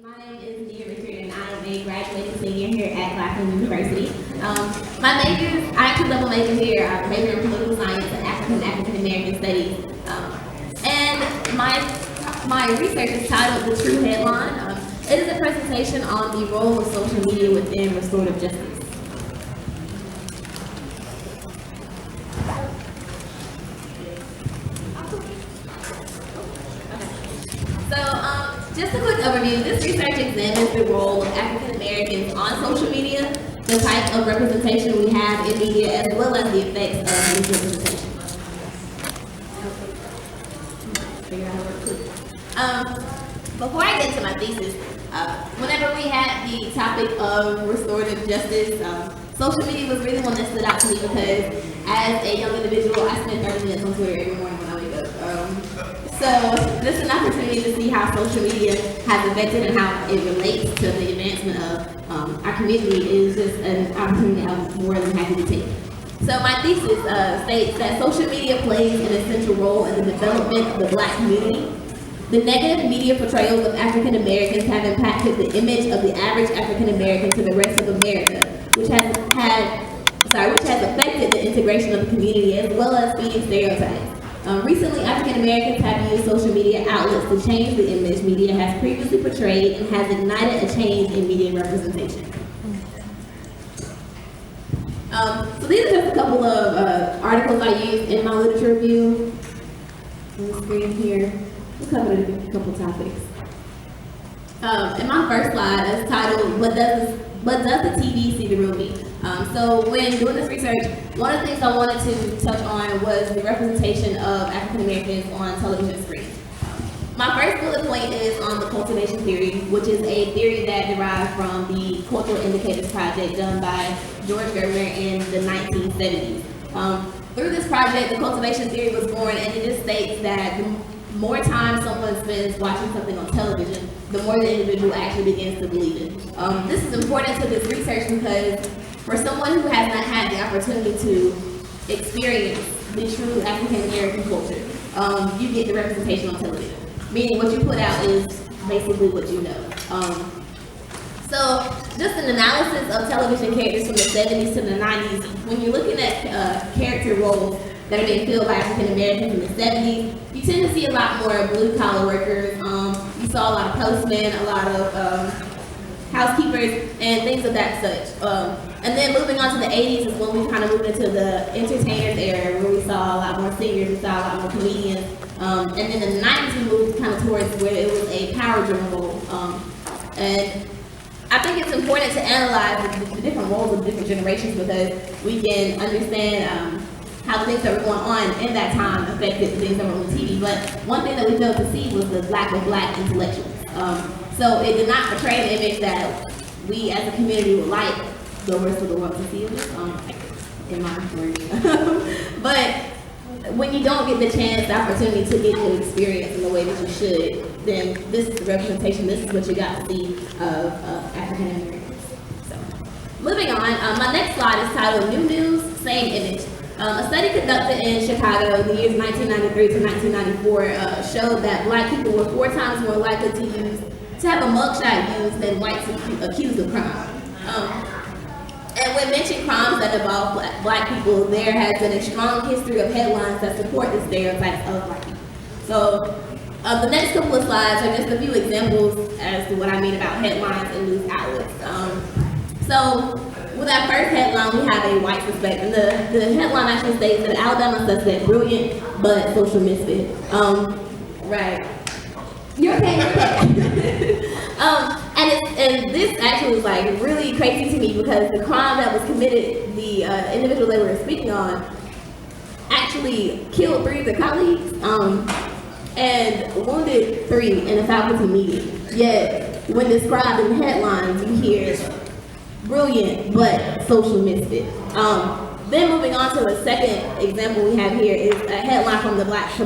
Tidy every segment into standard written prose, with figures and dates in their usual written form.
My name is Nia Richard, and I am a graduating senior here at Claflin University. My majors, I actually double major here. I major in political science and African American studies. And my research is titled "The True Headline." It is a presentation on the role of social media within restorative justice. Just a quick overview. This research examines the role of African Americans on social media, the type of representation we have in media, as well as the effects of this representation. Before I get into my thesis, whenever we had the topic of restorative justice, social media was really one that stood out to me because as a young individual, I spend 30 minutes on Twitter every morning when I wake up. So this is an opportunity to see how social media has affected and how it relates to the advancement of our community is just an opportunity I'm more than happy to take. So my thesis states that social media plays an essential role in the development of the Black community. The negative media portrayals of African Americans have impacted the image of the average African American to the rest of America, which has affected the integration of the community as well as feeding stereotypes. Recently, African Americans have used social media outlets to change the image media has previously portrayed and has ignited a change in media representation. So these are just a couple of articles I used in my literature review. On the screen here, we'll cover a couple topics. In my first slide, it's titled, What does the TV see the real me? So when doing this research, one of the things I wanted to touch on was the representation of African Americans on television screens. My first bullet point is on the cultivation theory, which is a theory that derived from the Cultural Indicators Project done by George Gerber in the 1970s. Through this project, the cultivation theory was born, and it just states that the more time someone spends watching something on television, the more the individual actually begins to believe it. This is important to this research because for someone who has not had the opportunity to experience the true African American culture, you get the representation on television. Meaning what you put out is basically what you know. So just an analysis of television characters from the 70s to the 90s, when you're looking at character roles that are being filled by African Americans in the 70s, you tend to see a lot more blue collar workers. You saw a lot of postmen, a lot of housekeepers, and things of that such. And then moving on to the 80s is when we kind of moved into the entertainers era, where we saw a lot more singers, we saw a lot more comedians. And then in the 90s we moved kind of towards where it was a power driven role. And I think it's important to analyze the different roles of different generations because we can understand how the things that were going on in that time affected the things that were on TV. But one thing that we failed to see was the lack of Black intellectuals. So it did not portray an image that we as a community would like the rest of the world to see us, in my words. But when you don't get the chance, the opportunity to get to experience in the way that you should, then this is the representation, this is what you got to see of African Americans. So, moving on, my next slide is titled New News, Same Image. A study conducted in Chicago in the years 1993 to 1994 showed that Black people were 4 times more likely to have a mugshot used than whites accused of crime. And when mentioning crimes that involve Black people, there has been a strong history of headlines that support the stereotypes of Black people. So the next couple of slides are just a few examples as to what I mean about headlines and news outlets. So with our first headline, we have a white suspect, and the headline actually states that Alabama suspect brilliant but social misfit. Right. You're okay. And this actually was like really crazy to me because the crime that was committed, the individual they were speaking on, actually killed 3 of the colleagues and wounded 3 in a faculty meeting. Yet, when described in headlines, you hear brilliant but social misfit. Then moving on to the second example we have here is a headline from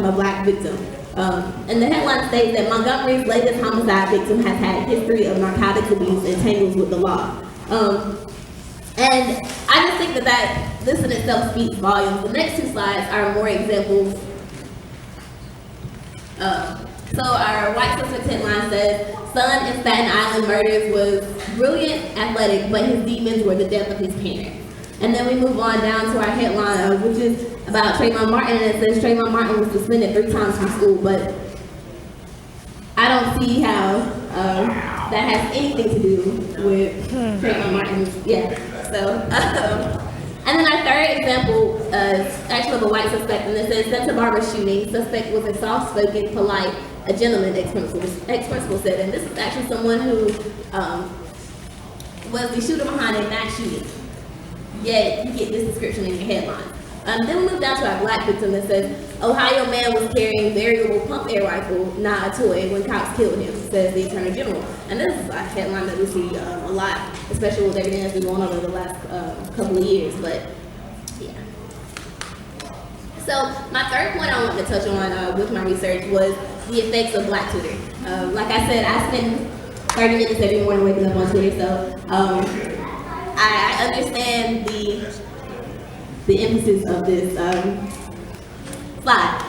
a black victim. And the headline states that Montgomery's latest homicide victim has had a history of narcotics abuse and tangles with the law. And I just think that this in itself speaks volumes. The next 2 slides are more examples So our white suspect headline says, son in Staten Island murders was brilliant, athletic, but his demons were the death of his parents. And then we move on down to our headline, which is about Trayvon Martin, and it says Trayvon Martin was suspended 3 times from school, but I don't see how that has anything to do with Trayvon Martin. Yeah. So, and then our third example is actually of a white suspect, and it says Santa Barbara shooting. Suspect was a soft-spoken, polite, a gentleman, ex-principal said, and this is actually someone who was the shooter behind a mass shooting. Yet you get this description in your headline. Then we move down to our black victim that says, Ohio man was carrying variable pump air rifle, not a toy, when cops killed him, says the Attorney General. And this is a headline that we see a lot, especially with everything that's been going on over the last couple of years, but yeah. So my third point I wanted to touch on with my research was the effects of Black Twitter. Like I said, I spend 30 minutes every morning waking up on Twitter, so I understand the emphasis of this slide.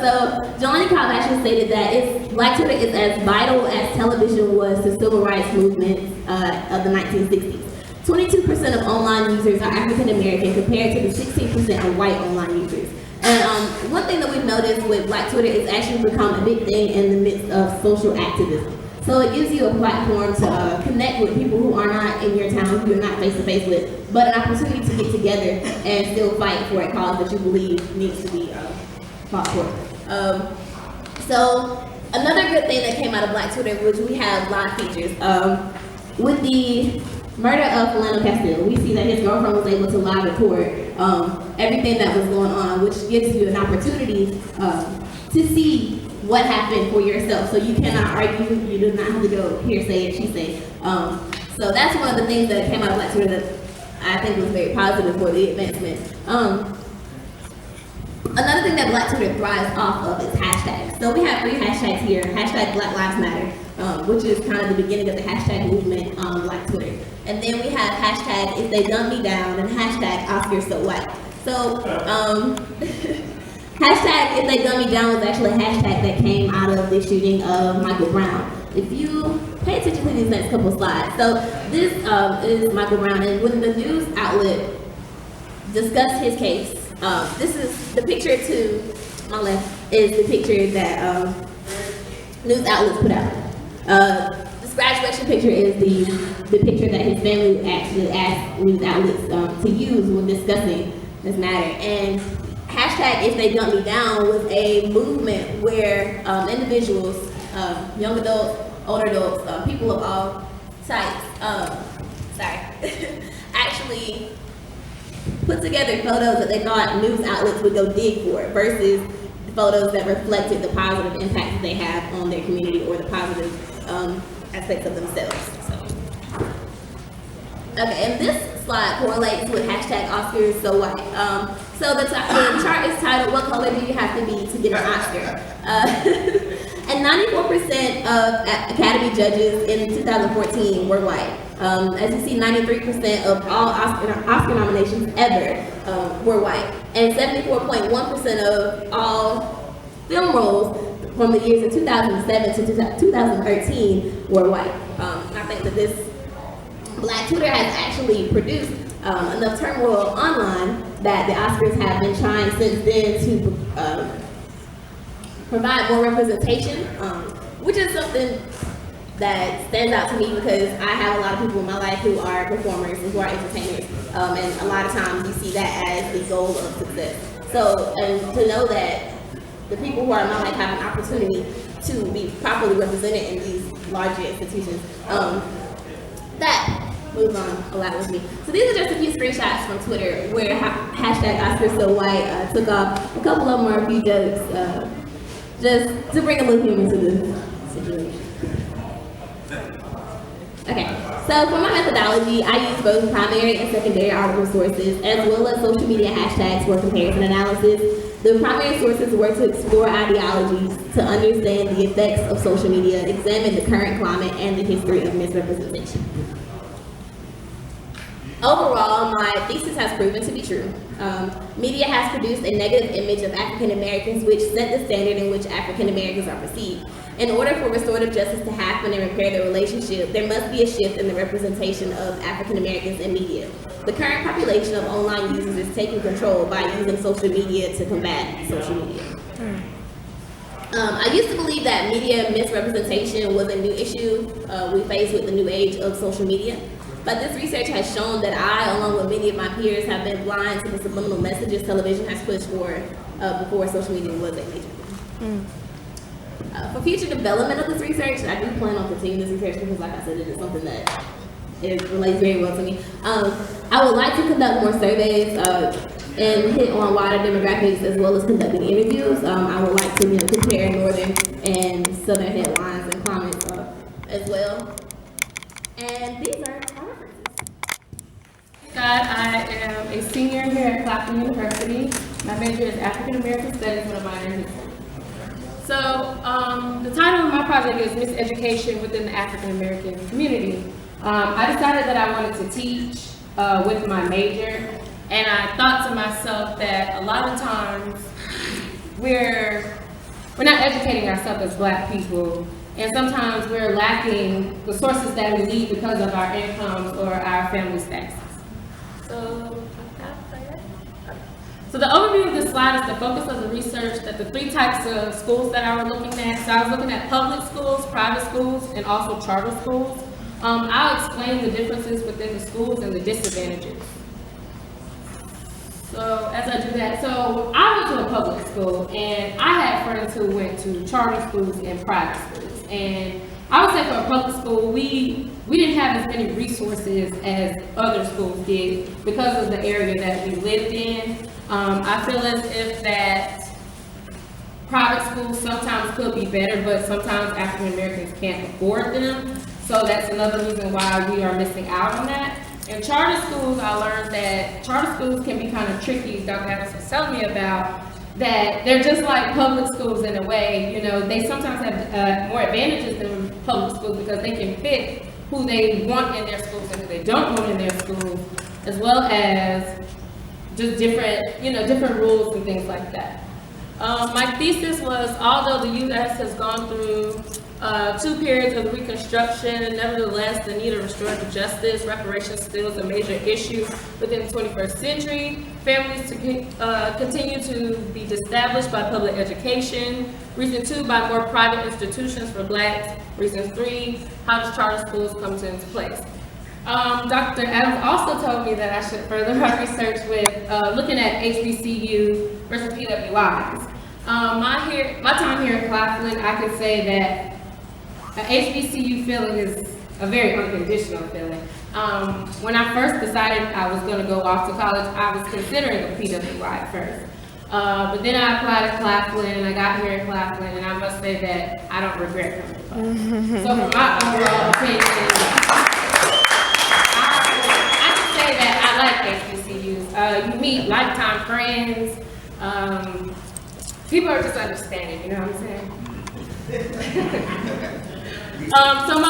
So Jelani Cobb actually stated that Black Twitter is as vital as television was to civil rights movements of the 1960s. 22% of online users are African American compared to the 16% of white online users. And one thing that we've noticed with Black Twitter is actually become a big thing in the midst of social activism. So it gives you a platform to connect with people who are not in your town, who you're not face to face with, but an opportunity to get together and still fight for a cause that you believe needs to be fought for. So another good thing that came out of Black Twitter, which we have live features, with the murder of Philando Castile, we see that his girlfriend was able to live record everything that was going on, which gives you an opportunity to see what happened for yourself. So you cannot argue, you do not have to go here say it, she say. So that's one of the things that came out of Black Twitter that I think was very positive for the advancement. Another thing that Black Twitter thrives off of is hashtags. So we have 3 hashtags here. Hashtag Black Lives Matter, which is kind of the beginning of the hashtag movement on Black Twitter. And then we have hashtag If They Dumb Me Down and hashtag Oscar So White. So hashtag If They Dumb Me Down was actually a hashtag that came out of the shooting of Michael Brown. If you pay attention to these next couple slides. So this is Michael Brown, and when the news outlet discussed his case, this is the picture to my left is the picture that news outlets put out. This graduation picture is the picture that his family actually asked news outlets to use when discussing this matter. And hashtag If They Dumb Me Down was a movement where individuals, young adults, older adults, people of all types, actually put together photos that they thought news outlets would go dig for versus the photos that reflected the positive impact that they have on their community or the positive aspects of themselves. Okay, and this slide correlates with hashtag Oscar So White. So the chart is titled, What Color Do You Have to Be to Get an Oscar? And 94% of Academy judges in 2014 were white. As you see, 93% of all Oscar nominations ever were white. And 74.1% of all film roles from the years of 2007 to 2013 were white. I think that this Black Twitter has actually produced enough turmoil online that the Oscars have been trying since then to provide more representation, which is something that stands out to me because I have a lot of people in my life who are performers and who are entertainers, and a lot of times you see that as the goal of success. So, and to know that the people who are in my life have an opportunity to be properly represented in these larger institutions, that moves on a lot with me. So these are just a few screenshots from Twitter where hashtag Oscar So White took off. A couple of them are a few jokes, just to bring a little humor to the situation. Okay, so for my methodology, I use both primary and secondary article sources, as well as social media hashtags for comparison analysis. The primary sources were to explore ideologies, to understand the effects of social media, examine the current climate, and the history of misrepresentation. Overall, my thesis has proven to be true. Media has produced a negative image of African Americans, which set the standard in which African Americans are perceived. In order for restorative justice to happen and repair the relationship, there must be a shift in the representation of African Americans in media. The current population of online users is taking control by using social media to combat social media. I used to believe that media misrepresentation was a new issue we face with the new age of social media. But this research has shown that I, along with many of my peers, have been blind to the subliminal messages television has pushed for before social media was a major thing. For future development of this research, I do plan on continuing this research because, like I said, it is something that it relates very well to me. I would like to conduct more surveys and hit on wider demographics as well as conducting interviews. I would like to compare northern and southern headlines and comments as well. And these are my references. I am a senior here at Claflin University. My major is African American Studies with a minor in history. So the title of my project is Miseducation within the African American community. I decided that I wanted to teach with my major, and I thought to myself that a lot of times we're not educating ourselves as Black people, and sometimes we're lacking the sources that we need because of our incomes or our family statuses. So the overview of this slide is the focus of the research that the 3 types of schools that I was looking at. So I was looking at public schools, private schools, and also charter schools. I'll explain the differences within the schools and the disadvantages. So as I do that, so I went to a public school, and I had friends who went to charter schools and private schools. And I would say for a public school, we didn't have as many resources as other schools did because of the area that we lived in. I feel as if that private schools sometimes could be better, but sometimes African Americans can't afford them. So that's another reason why we are missing out on that. In charter schools, I learned that charter schools can be kind of tricky. Dr. Adams was telling me about that. They're just like public schools in a way. They sometimes have more advantages than public schools because they can fit who they want in their schools and who they don't want in their schools, as well as just different rules and things like that. My thesis was, although the U.S. has gone through 2 periods of Reconstruction, nevertheless, the need of restorative justice, reparations still is a major issue within the 21st century. Families continue to be disestablished by public education. Reason 2, by more private institutions for Blacks. Reason 3, how does charter schools come into place? Dr. Adams also told me that I should further my research with looking at HBCU versus PWIs. My time here at Claflin, I could say that an HBCU feeling is a very unconditional feeling. When I first decided I was going to go off to college, I was considering a PWI at first. But then I applied at Claflin, and I got here at Claflin, and I must say that I don't regret coming to Claflin. So for my overall opinion, I like HBCUs. You meet lifetime friends. People are just understanding, you know what I'm saying?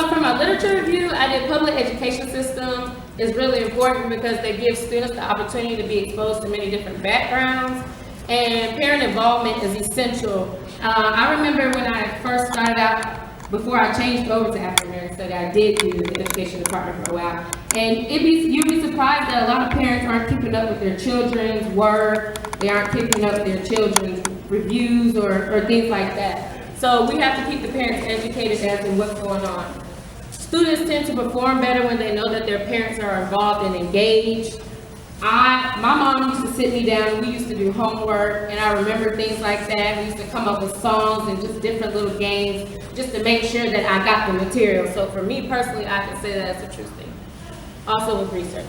For my literature review, I did public education system is really important because they give students the opportunity to be exposed to many different backgrounds, and parent involvement is essential. I remember when I first started out, before I changed over to African American Studies, I did do the education department for a while. And you'd be surprised that a lot of parents aren't keeping up with their children's work, they aren't keeping up with their children's reviews or things like that. So we have to keep the parents educated as to what's going on. Students tend to perform better when they know that their parents are involved and engaged. My mom used to sit me down and we used to do homework, and I remember things like that. We used to come up with songs and just different little games just to make sure that I got the material. So for me personally, I can say that that's a true thing. Also with research.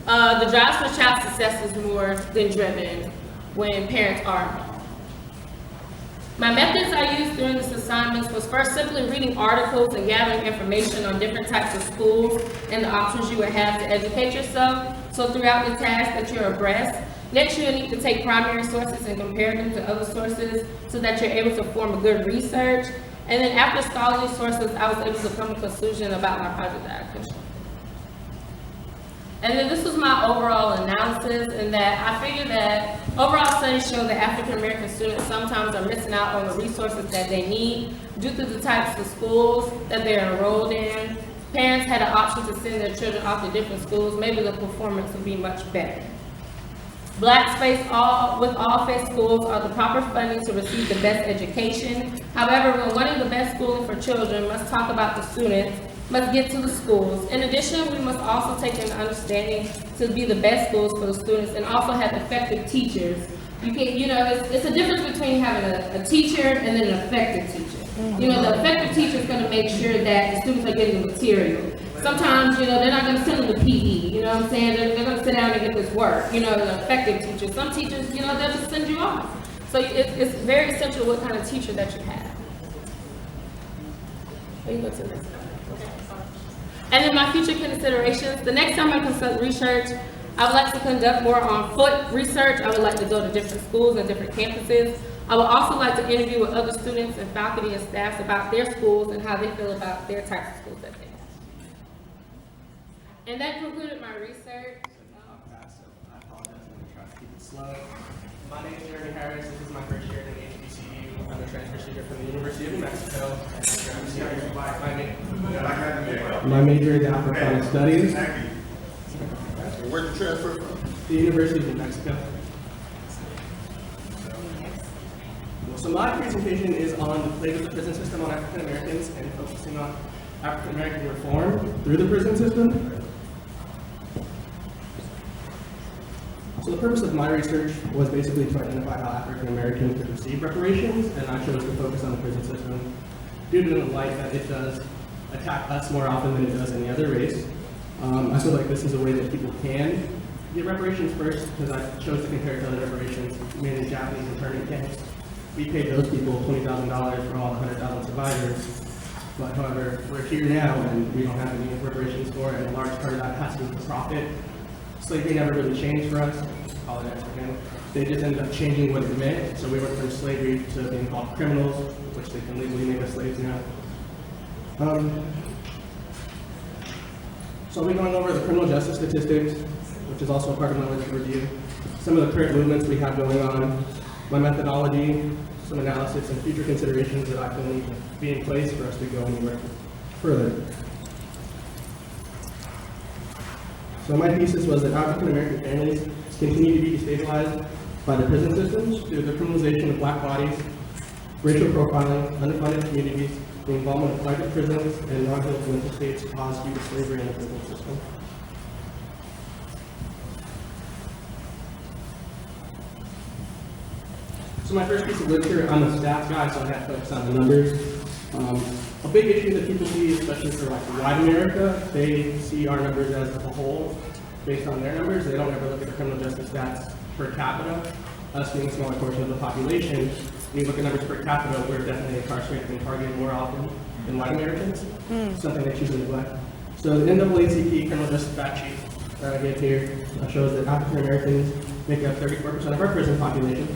The drive for child success is more than driven when parents are involved. My methods I used during this assignments was first simply reading articles and gathering information on different types of schools and the options you would have to educate yourself. So throughout the task that you're abreast. Next, you'll need to take primary sources and compare them to other sources so that you're able to form a good research. And then after scholarly sources, I was able to come to a conclusion about my project that I could. And then this was my overall analysis, in that I figured that Overall studies show that African American students sometimes are missing out on the resources that they need due to the types of schools that they're enrolled in. Parents had an option to send their children off to different schools, maybe the performance would be much better. Blacks with all-faith schools are the proper funding to receive the best education. However, when wanting the best schooling for children, must talk about the students, must get to the schools. In addition, we must also take an understanding to be the best schools for the students and also have effective teachers. It's a difference between having a teacher and then an effective teacher. The effective teacher is going to make sure that the students are getting the material. Sometimes, they're not going to send them to PE, you know what I'm saying? They're going to sit down and get this work, the effective teacher. Some teachers, they'll just send you off. So it's very essential what kind of teacher that you have. You go to the next one. And then my future considerations, the next time I conduct research, I would like to conduct more on foot research. I would like to go to different schools and different campuses. I would also like to interview with other students and faculty and staff about their schools and how they feel about their types of schools that they have. And that concluded my research. I apologize, I'm going to try to keep it slow. My name is Jeremy Harris. This is my first year at HBCU. I'm a transfer student from the University of New Mexico. My major is Africana Studies. Where'd you transfer from? The University of New Mexico. So my presentation is on the play of the prison system on African Americans and focusing on African American reform through the prison system. So the purpose of my research was basically to identify how African Americans could receive reparations, and I chose to focus on the prison system due to the light that it does attack us more often than it does any other race. I feel like this is a way that people can get reparations first, because I chose to compare it to other reparations, mainly Japanese internment camps. We paid those people $20,000 for all the 100,000 survivors, but however, we're here now and we don't have any reparations for it, and a large part of that has to do with profit. Slavery never really changed for us. Apologize again. They just ended up changing what it meant, so we went from slavery to being called criminals, which they can legally make us slaves now. So I'll be going over the criminal justice statistics, which is also a part of my literature review, some of the current movements we have going on, my methodology, some analysis, and future considerations that I feel need to be in place for us to go anywhere further. So my thesis was that African American families continue to be destabilized by the prison systems through the criminalization of black bodies, racial profiling, underfunded communities, the involvement of private prisons, and non-health mental states caused due to slavery in the prison system. So my first piece of literature, I'm a stats guy, so I had to focus on the numbers. A big issue that people see, especially for like white America, they see our numbers as a whole based on their numbers. They don't ever look at the criminal justice stats per capita. Us being a smaller portion of the population, when you look at numbers per capita, we're definitely incarcerated and targeted more often than white Americans, something they choose to neglect. So the NAACP criminal justice fact sheet that I gave here shows that African Americans make up 34% of our prison population.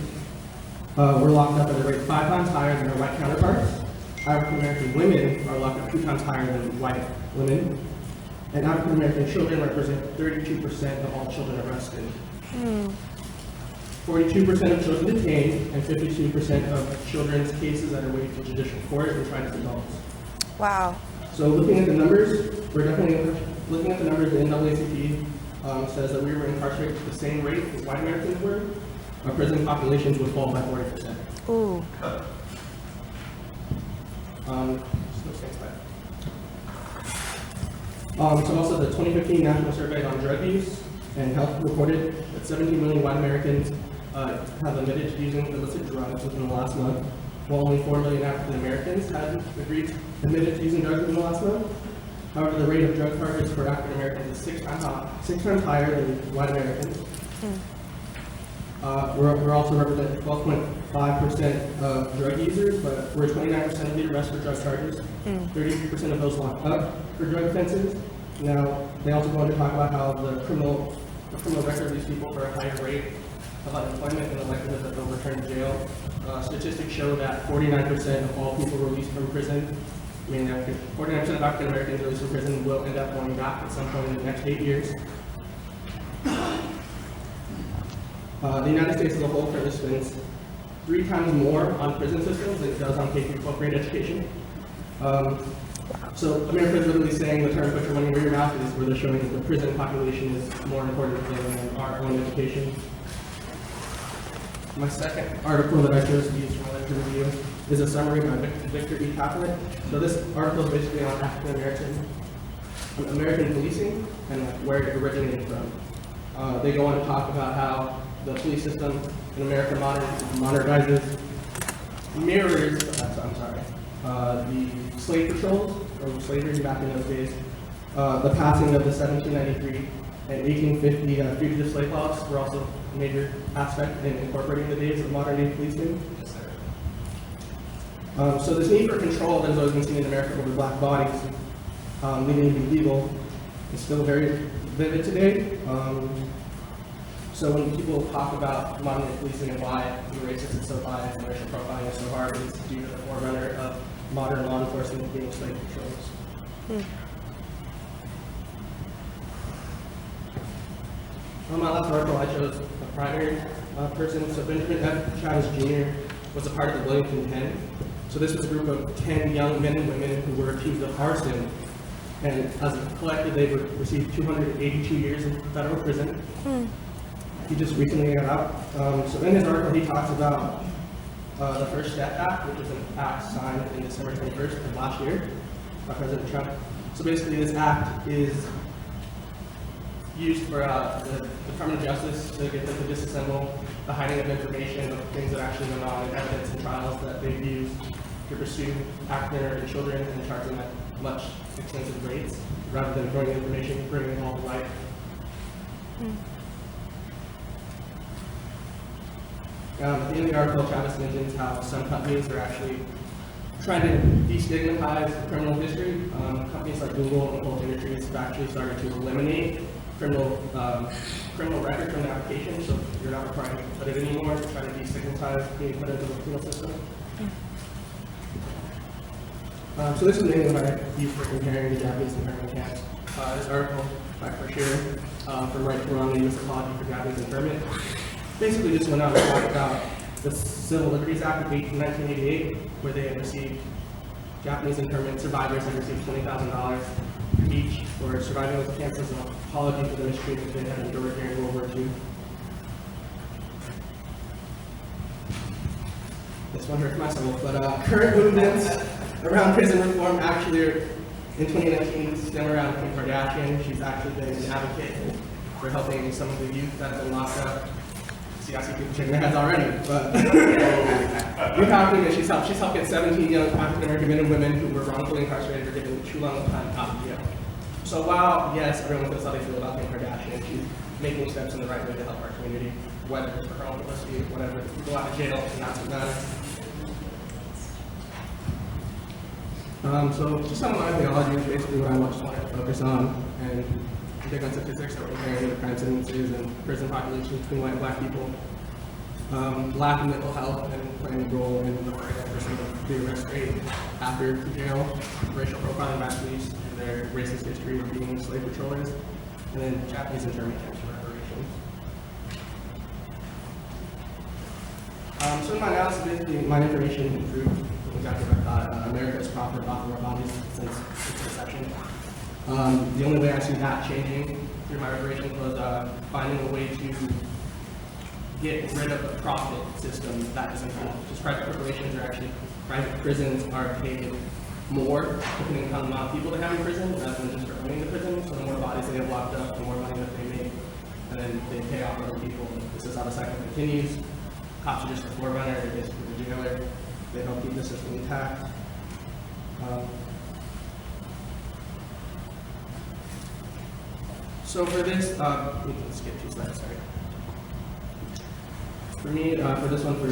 We're locked up at a rate 5 times higher than our white counterparts. African American women are locked up 2 times higher than white women. And African American children represent 32% of all children arrested. 42% of children detained, and 52% of children's cases that are waiting for judicial court are tried as adults. Wow. So looking at the numbers, we're definitely looking at the numbers. The NAACP says that we were incarcerated at the same rate as white Americans were. Our prison populations would fall by 40%. Ooh. So also the 2015 National Survey on Drug Use and Health reported that 17 million white Americans have admitted to using illicit drugs within the last month, while only 4 million African Americans had admitted to using drugs within the last month. However, the rate of drug charges for African Americans is 6 times higher than white Americans. We're also representing 12.5% of drug users, but we're 29% of the arrests for drug charges. 33% of those locked up for drug offenses. Now, they also go on to talk about how the criminal record leaves people for a higher rate of unemployment and the likelihood that they'll return to jail. Statistics show that 49% of all people released from prison, 49% of African Americans released from prison will end up going back at some point in the next 8 years. The United States as a whole currently spends 3 times more on prison systems than it does on K-12 grade education. So America is literally saying the term "put your money where your mouth is," where they're showing that the prison population is more important than our own education. My second article that I chose to use for my lecture review is a summary by Victor E. Claflin. So this article is basically on African American policing and where it originated from. They go on to talk about how the police system in America modernizes, mirrors, the slave patrols, or slavery back in those days. The passing of the 1793 and 1850 fugitive slave laws were also a major aspect in incorporating the days of modern day policing. So this need for control that has always been seen in America over black bodies, leading to be legal, is still very vivid today. So when people talk about modern day policing and why the racist is so biased and racial profiling is so hard, it's due to the forerunner of modern law enforcement being slave patrols. On my last article, I chose a primary person. So Benjamin F. Chavez Jr. was a part of the Wilmington 10. So this was a group of 10 young men and women who were accused of arson. And as a collective, they received 282 years in federal prison. He just recently got out. So in his article, he talks about the First Step Act, which was an act signed in December 21st of last year by President Trump. So basically, this act is used for the Department of Justice to get them to disassemble the hiding of information of things that actually went on in evidence and trials that they've used to pursue African American children and charge them at much expensive rates, rather than throwing information, bringing it all to light. At the end of the article, Chavez mentions how some companies are actually trying to destigmatize criminal history. Companies like Google and Colt Industries have actually started to eliminate criminal record from the application, so you're not required to put it anymore, to try to destigmatize being put into the penal system. So this is mainly what I use for comparing the Japanese internment camps. This article by Forsher from Right to Wrong, the U.S. Apology for Japanese Internment, basically just went out and talked about the Civil Liberties Act of 1988, where they had received, Japanese internment survivors had received $20,000 each for surviving those camps as an apology for the mistreatment they had endured during World War II. This one hurts my soul, but current movements around prison reform actually in 2019 stem around Kim Kardashian. She's actually been an advocate for helping some of the youth that have been locked up. See, I see people shaking their heads already, but we're talking that she's helped get 17 young African American men and women who were wrongfully incarcerated or given too long of time out of jail. So while, yes, everyone knows how they feel about Kim Kardashian, she's making steps in the right way to help our community, whether it's for her own publicity, whatever, people out of jail, and that's what matters. So just some of my theology is basically what I just wanted to focus on, and dig on statistics that were comparing the crime sentences and prison populations between white and black people. Lack of mental health and playing a role in the 40% of the arrest rate after jail, racial profiling by police and their racist history of being slave patrollers, and then Japanese internment camps for reparations. So in my analysis, basically, my information improved exactly what I thought. America has profited off of our bodies since its inception. The only way I see that changing through my reparations was finding a way to get rid of the profit system that is involved. Just private corporations private prisons are paid more depending on the amount of people they have in prison rather than just for owning the prison. So the more bodies they have locked up, the more money that they make, and then they pay off other people. This is how the cycle continues. Cops are just the forerunner, they're basically the jailer. They help keep the system intact. So for this, let's skip 2 slides, sorry. For me, for this one, for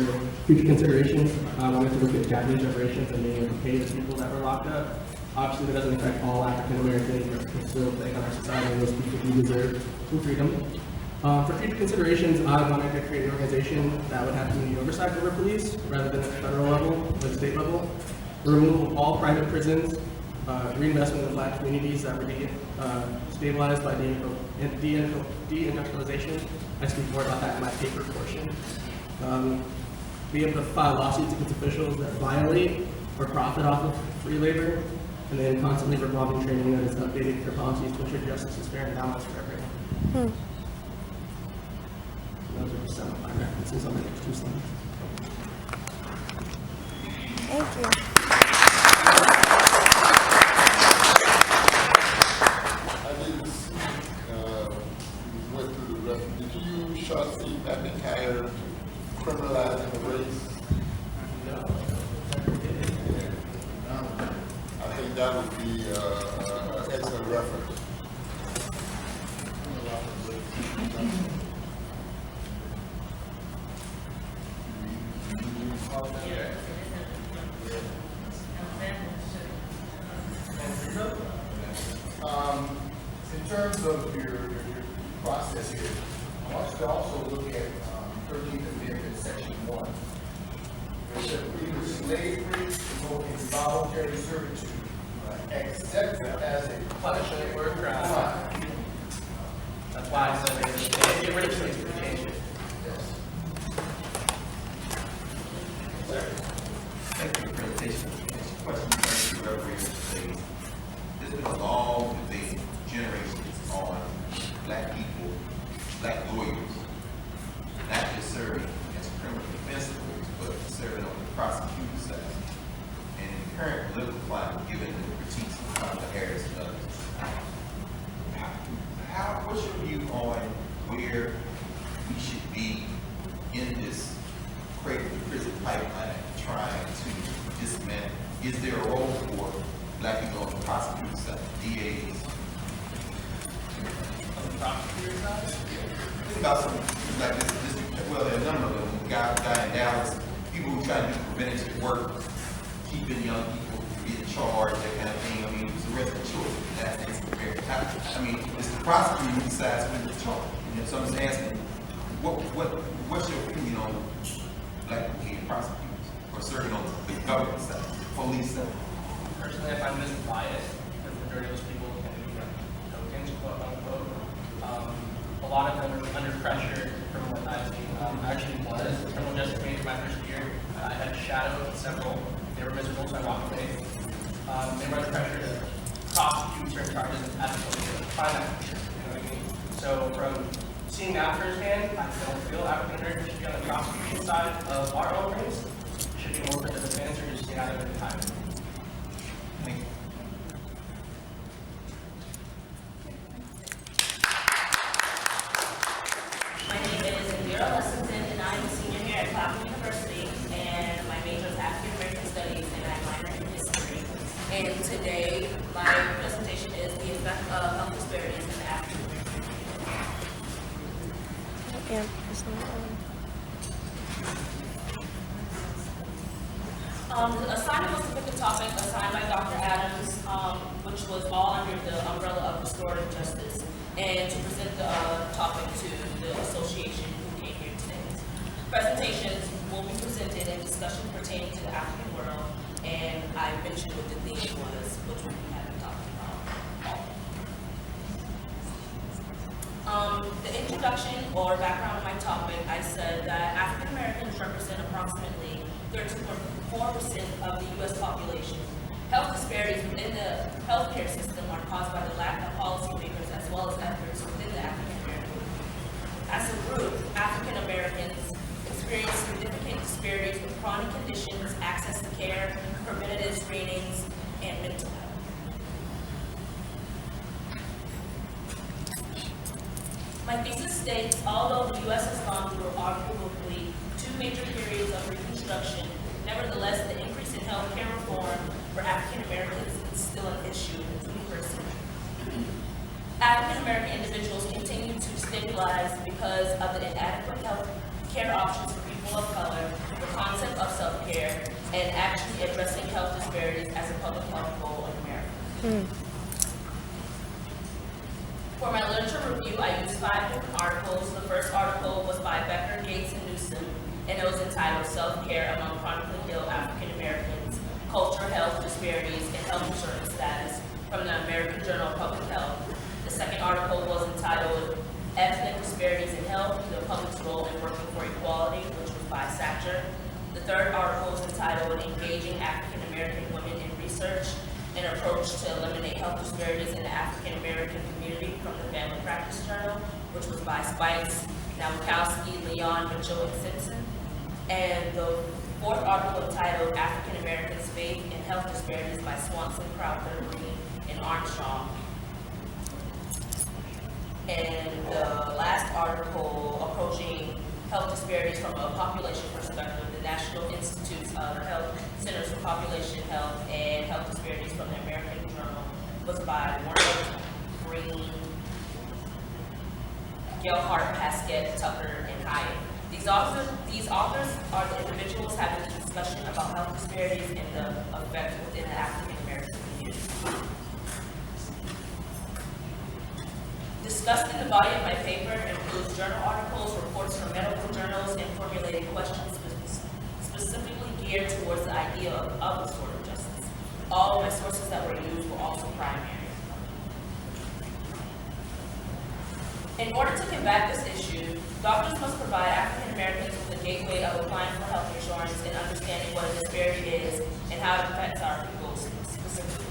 future considerations, I wanted to look at Japanese reparations and being able to pay the people that were locked up. Obviously, that doesn't affect all African Americans, but it can still affect our society and those people who deserve full freedom. For future considerations, I wanted to create an organization that would have community oversight over police rather than at the federal level or the state level. The removal of all private prisons reinvestment of Black communities that were stabilized by deindustrialization. I speak more about that in my paper portion. Be able to file lawsuits against officials that violate or profit off of free labor, and then constantly revolving training that is updated their policies to ensure justice is fair and balanced for everyone. Those are some of my references on the next 2 slides. Thank you. I didn't see, you went through the rest. Did you short see that entire criminalizing the race? No. I think that would be an excellent reference. In terms of your process here, I want you to also look at 13th Amendment, Section 1. It says, "Either slavery or involuntary servitude, except as a punishment for a crime." That's why I said they get rid of slavery, change it. Yes. Thank you for the presentation. Question to Reverend State. There's been a long debate, generations, on Black people, Black lawyers, not just serving as criminal defense lawyers, but serving on the prosecutor side. And in the current political climate, given the critiques of Kamala Harris and others, what's your view on where we should be in this cradle to prison pipeline trying to dismantle? Is there a role for Black people on the prosecutor side, DAs? On the prosecutor side? Think about some like this, well, there are a number of them. Guy in Dallas, people who try to do preventative work, keeping young people in charge, that kind of thing. I mean, it's arresting children. That's very tough. I mean, it's the prosecutor who decides when to charge. You know, so I'm just asking, what's your opinion on Black people being prosecutors or serving on the government side, the police side? Personally, I find this biased, because the majority of those people can be tokens, quote unquote. A lot of them are under pressure from what I've seen. I actually was a criminal justice major my first year. I had shadowed several. They were miserable, so I walked away. They were under pressure to prosecute certain charges as opposed to find that pressure. You know what I mean? So from seeing that firsthand, I don't feel African Americans should be on the prosecution side of our own race. Should be more for the defense or just stay out of it entirely. Thank you. My name is Indira Lessington, and I'm a senior here at Claflin University, and my major is African American Studies, and I minor in history. And today, my presentation is the effect of health disparities in the African American community. The assignment was to pick a topic assigned by Dr. Adams, which was all under the umbrella of restorative justice, and to present the topic to the association who came here today. Presentations will be presented in discussion pertaining to the African world, and I mentioned what the theme was, which we haven't talked about. The introduction or background of my topic, I said that African Americans represent approximately 13.4% of the U.S. population. Health disparities within the healthcare system are caused by the lack of policymakers as well as efforts within the African American community. As a group, African Americans experience significant disparities with chronic conditions, access to care, preventative screenings, and mental health. My thesis states, although the U.S. has gone through arguably 2 major periods of Reconstruction, nevertheless, the increase in health care reform for African Americans is still an issue in the 21st century. African American individuals continue to stabilize because of the inadequate health care options for people of color, the concept of self-care, and actually addressing health disparities as a public health goal in America. For my literature review, I used 5 different articles. The first article was by Becker, Gates, and Newsom, and it was entitled Self-Care Among Chronically Ill African Americans, Culture, Health Disparities, and Health Insurance Status from the American Journal of Public Health. The second article was entitled Ethnic Disparities in Health, the Public's Role in Working for Equality, which was by Satcher. The third article was entitled Engaging African American Women in Research, an Approach to Eliminate Health Disparities in the African American Community, from the Family Practice Journal, which was by Spikes, Nowakowski, Leon, Mitchell, and Simpson. And the fourth article entitled African Americans' Faith in Health Disparities by Swanson, Crowther, Green, and Armstrong. And the last article, Approaching Health Disparities from a Population Perspective, the National Institutes of Health Centers for Population Health and Health Disparities from the American Journal, was by Warren, Green, Gelhart, Pasquette, Tucker, and Hyatt. These authors are the individuals having a discussion about health disparities and the effect within the African American community. Discussed in the body of my paper includes journal articles, reports from medical journals, and formulated questions specifically geared towards the idea of restorative justice. All of my sources that were used were also primary. In order to combat this issue, doctors must provide African Americans with a gateway of applying for health insurance and understanding what a disparity is and how it affects our people specifically.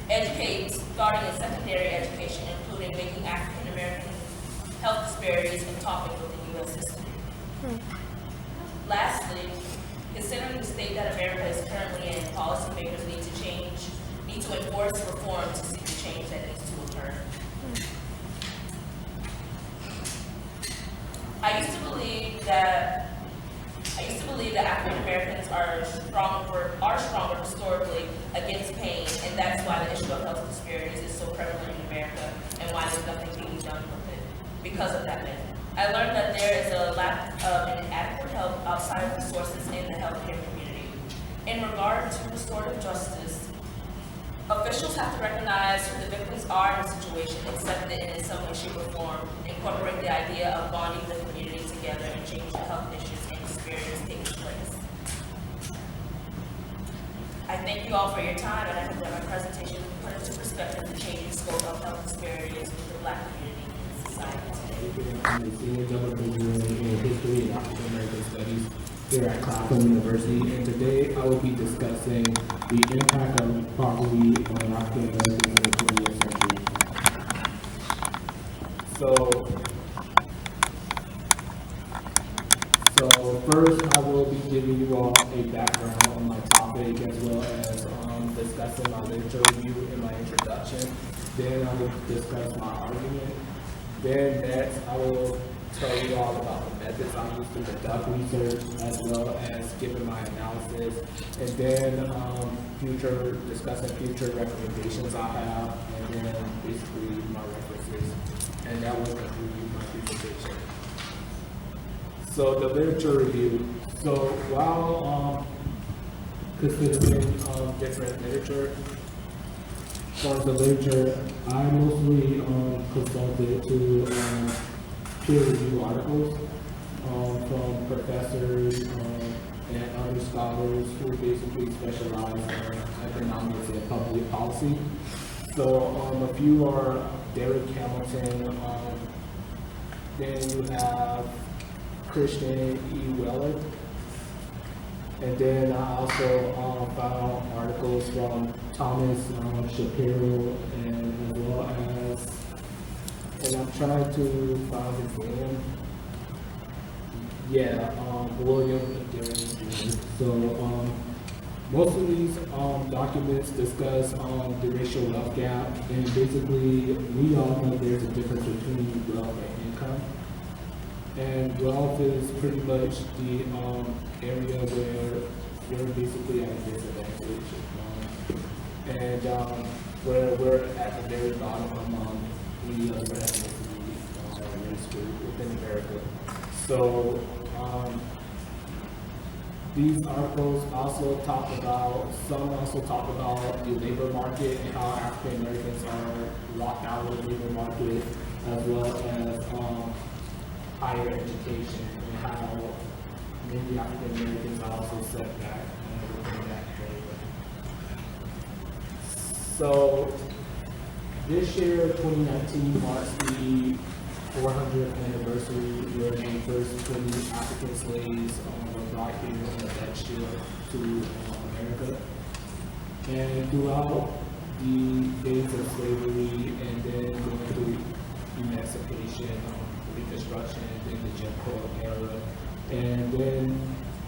Educate, starting in secondary education, including making African American health disparities a topic within U.S. history. Lastly, considering the state that America is currently in, policymakers need to enforce reform to see the change that needs to occur. I used to believe that African Americans are stronger historically against pain, and that's why the issue of health disparities is so prevalent in America, and why there's nothing being done with it because of that myth. I learned that there is a lack of inadequate help outside of resources in the healthcare community. In regard to restorative justice, officials have to recognize who the victims are in the situation, accept it in some way, shape, or form, incorporate the idea of bonding the community together, and change the health issues and disparities taking place. I thank you all for your time, and I hope that my presentation put into perspective the changing scope of health disparities with the Black community in society today. I'm a senior double major in history and African American studies here at Claflin University, and today I will be discussing the impact of poverty on African Americans in the 20th century. So first, I will be giving you all a background on my topic, as well as discussing my literature review in my introduction. Then I will discuss my argument. Then next, I will tell you all about the methods I use to conduct research, as well as giving my analysis, and then discussing future recommendations I have, and then basically my references, and that will conclude my presentation. So the literature review. So while considering different literature, for the literature, I mostly consulted to peer review articles from professors and other scholars who basically specialize in economics and public policy. So a few are Derek Hamilton, then you have Christian E. Weller, and then I also found articles from Thomas Shapiro, and as well as, and I'm trying to find his name. William Darren Jr. So most of these documents discuss the racial wealth gap, and basically we all know there's a difference between wealth and income. And wealth is pretty much the area where we're basically at a disadvantage, and where we're at the very bottom among the other ethnicity race group within America. So these articles also talk about the labor market and how African Americans are locked out of the labor market, as well as higher education, and how many African Americans are also set back within that area. So this year, 2019, marks the 400th anniversary where the first 20 African slaves were brought here on the Dutch ship to America. And throughout the days of slavery and then going through emancipation, Reconstruction, then the Jim Crow era, and then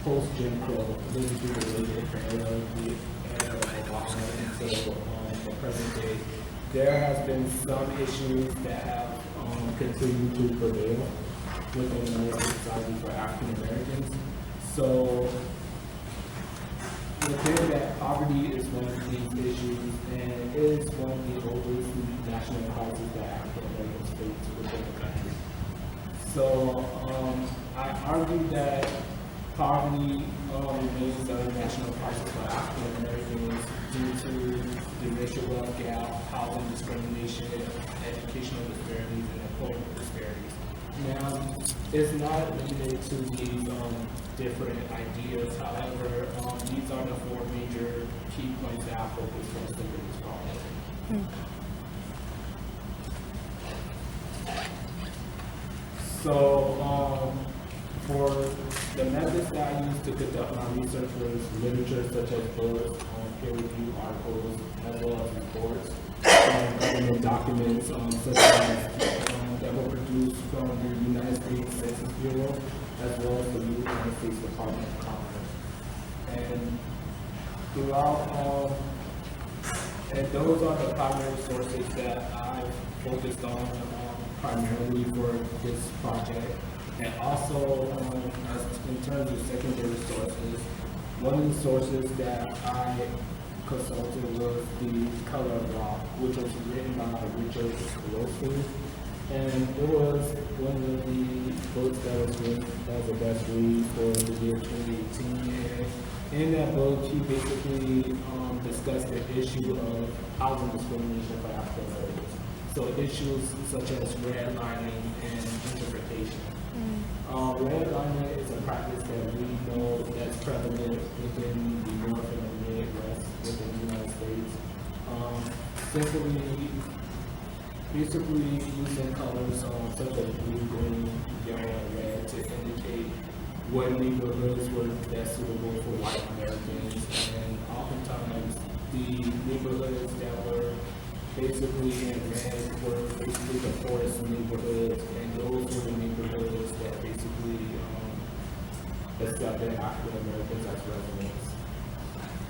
post-Jim Crow, then through the later era, the era of Obama until the present day, there has been some issues that have continued to prevail within American society for African Americans. So within that, poverty is one of these issues, and it is one of the oldest national causes that African Americans face within the country. So I argue that poverty remains a national crisis for African Americans due to the racial wealth gap, housing discrimination, educational disparities, and employment disparities. Now, it's not limited to these different ideas. However, these are the four major key points that I focus on in this problem. So, for the methods that I use to conduct my research was literature such as books, peer-reviewed articles, as well as reports, government documents such as that were produced from the United States Census Bureau, as well as the United States Department of Commerce. And throughout, and those are the primary sources that I've focused on primarily for this project. And also, as in terms of secondary sources, one of the sources that I consulted was The Color of Rock, which was written by Richard Claflin. And it was one of the books that was written as the best read for the year 2018. And in that book, he basically discussed the issue of housing discrimination for African Americans. So issues such as redlining and gentrification. Redlining is a practice that we know that's prevalent within the North and the Midwest within the United States. Basically using colors such as blue, green, yellow, and red to indicate what neighborhoods were best suitable for white Americans. And oftentimes the neighborhoods that were basically in red were basically the poorest neighborhoods, and those were the neighborhoods that basically accepted African Americans as residents.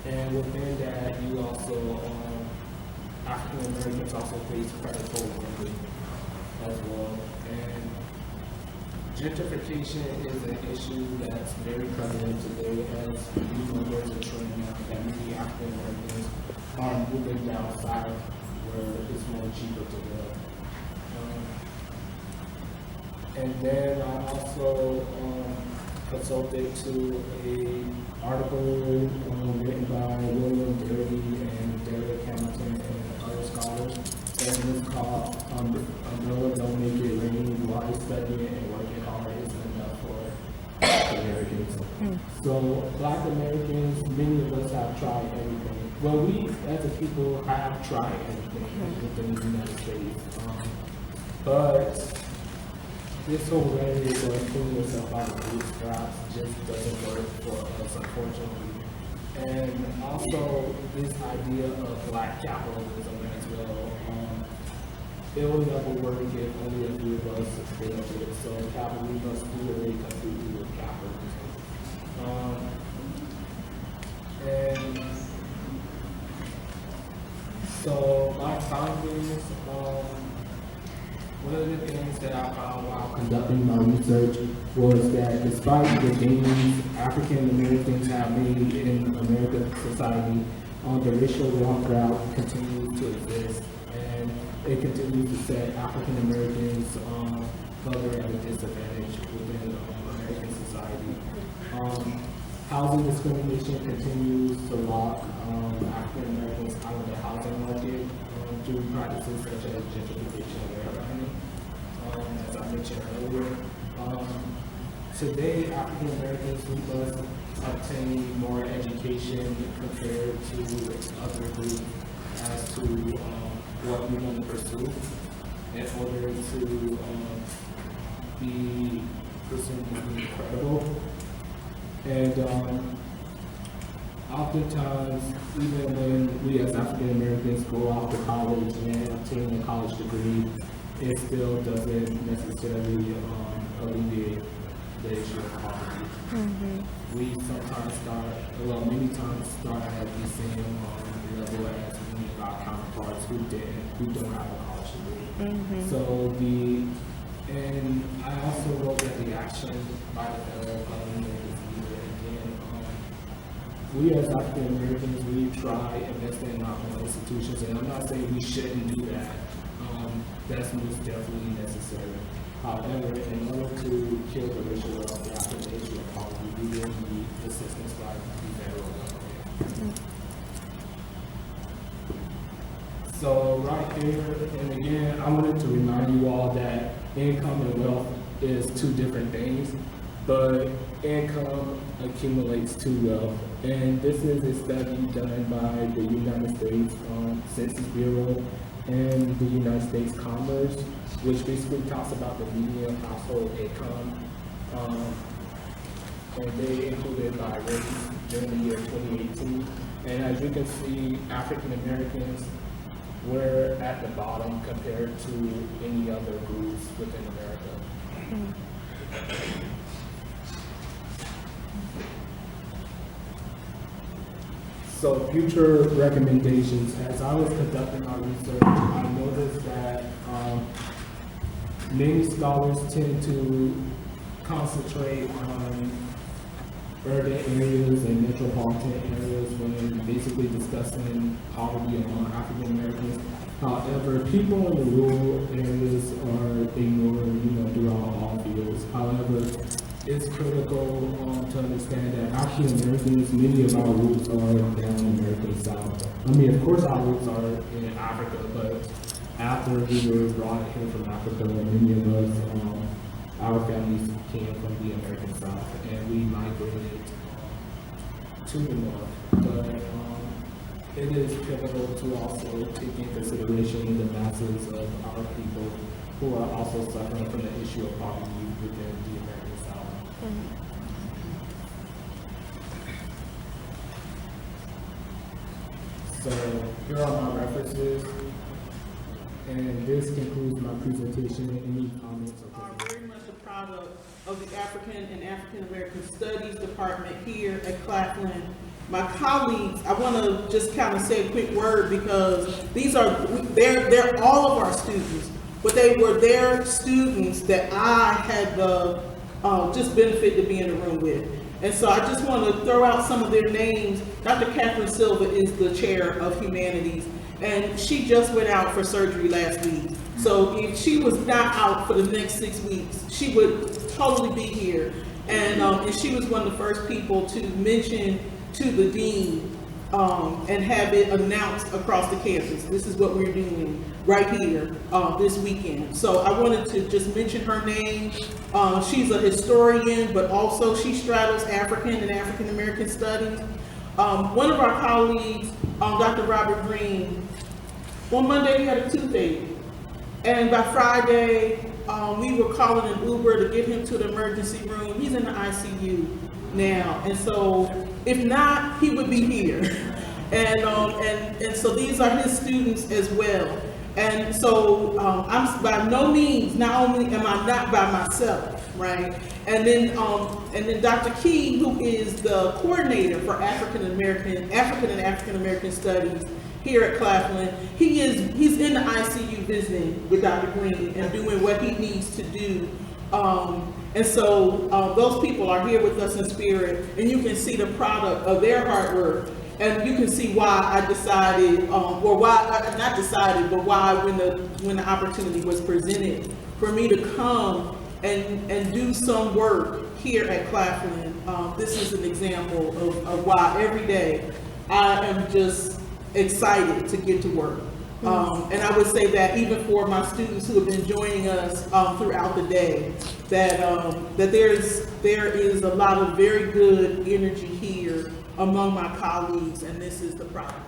And within that, you also, African Americans also face predatory lending as well. And gentrification is an issue that's very prevalent today, as we know there's a trend now that many African Americans are moving down south where it's more cheaper to live. And then I also consulted to an article written by William Derby and Derek Hamilton and other scholars, and it's called Umbrella Don't Make It Rain, Why Studying and Working Hard Isn't Enough for Black Americans. So Black Americans, many of us have tried everything. Well, we as a people have tried everything within the United States, but this whole rhetoric of pulling yourself out of bootstraps just doesn't work for us, unfortunately. And also, this idea of Black capitalism as well, it will never work if only a few of us fail it. So capitalism must do away completely with capitalism. And so my findings, one of the things that I found while conducting my research was that despite the gains African Americans have made in American society, the racial wealth gap continues to exist, and it continues to set African Americans further at a disadvantage within American society. Housing discrimination continues to lock African Americans out of the housing market through practices such as gentrification and redlining, as I mentioned earlier. Today, African Americans, we must obtain more education compared to other groups, as to what we want to pursue in order to be pursuing being credible. And oftentimes, even when we as African Americans go off to college and obtain a college degree, it still doesn't necessarily alleviate the issue of poverty. We sometimes many times start at the same level as many of our counterparts who don't have a college degree. So and I also wrote that the action by the federal government is needed. Again, we as African Americans, we try investing in our own institutions, and I'm not saying we shouldn't do that. That's most definitely necessary. However, in order to kill the racial wealth gap and the issue of poverty, we will need assistance by the federal government. So right here, and again, I wanted to remind you all that income and wealth is two different things, but income accumulates to wealth. And this is a study done by the United States Census Bureau and the United States Commerce, which basically talks about the median household income. And they included by race during the year 2018. And as you can see, African Americans were at the bottom compared to any other groups within America. So future recommendations, as I was conducting my research, I noticed that many scholars tend to concentrate on urban areas and metropolitan areas when basically discussing poverty among African Americans. However, people in the rural areas are ignored, throughout all fields. However, it's critical to understand that African Americans, many of our roots are down in the American South. I mean, of course our roots are in Africa, but after we were brought here from Africa, many of us, our families came from the American South, and we migrated to the North. But it is pivotal to also take in consideration the masses of our people who are also suffering from the issue of poverty within the American South. So here are my references, and this concludes my presentation. Any comments or are very much a product of the African and African American Studies Department here at Claflin. My colleagues, I want to just kind of say a quick word because they're all of our students, but they were their students that I had the just benefit to be in the room with. And so I just want to throw out some of their names. Dr. Catherine Silva is the chair of humanities, and she just went out for surgery last week. So if she was not out for the next 6 weeks, she would totally be here. And she was one of the first people to mention to the dean and have it announced across the campus. This is what we're doing right here this weekend. So I wanted to just mention her name. She's a historian, but also she straddles African and African American studies. One of our colleagues, Dr. Robert Green, on Monday he had a toothache. And by Friday, we were calling an Uber to get him to the emergency room. He's in the ICU now. And so if not, he would be here. And so these are his students as well. And so I'm by no means, not only am I not by myself, right? And then Dr. Key, who is the coordinator for African and African American Studies here at Claflin, he's in the ICU visiting with Dr. Green and doing what he needs to do. And so those people are here with us in spirit, and you can see the product of their hard work. And you can see why I decided, or why, not decided, but why when the opportunity was presented for me to come and do some work here at Claflin. This is an example of why every day I am just excited to get to work. And I would say that even for my students who have been joining us throughout the day, that there is a lot of very good energy here among my colleagues, and this is the product.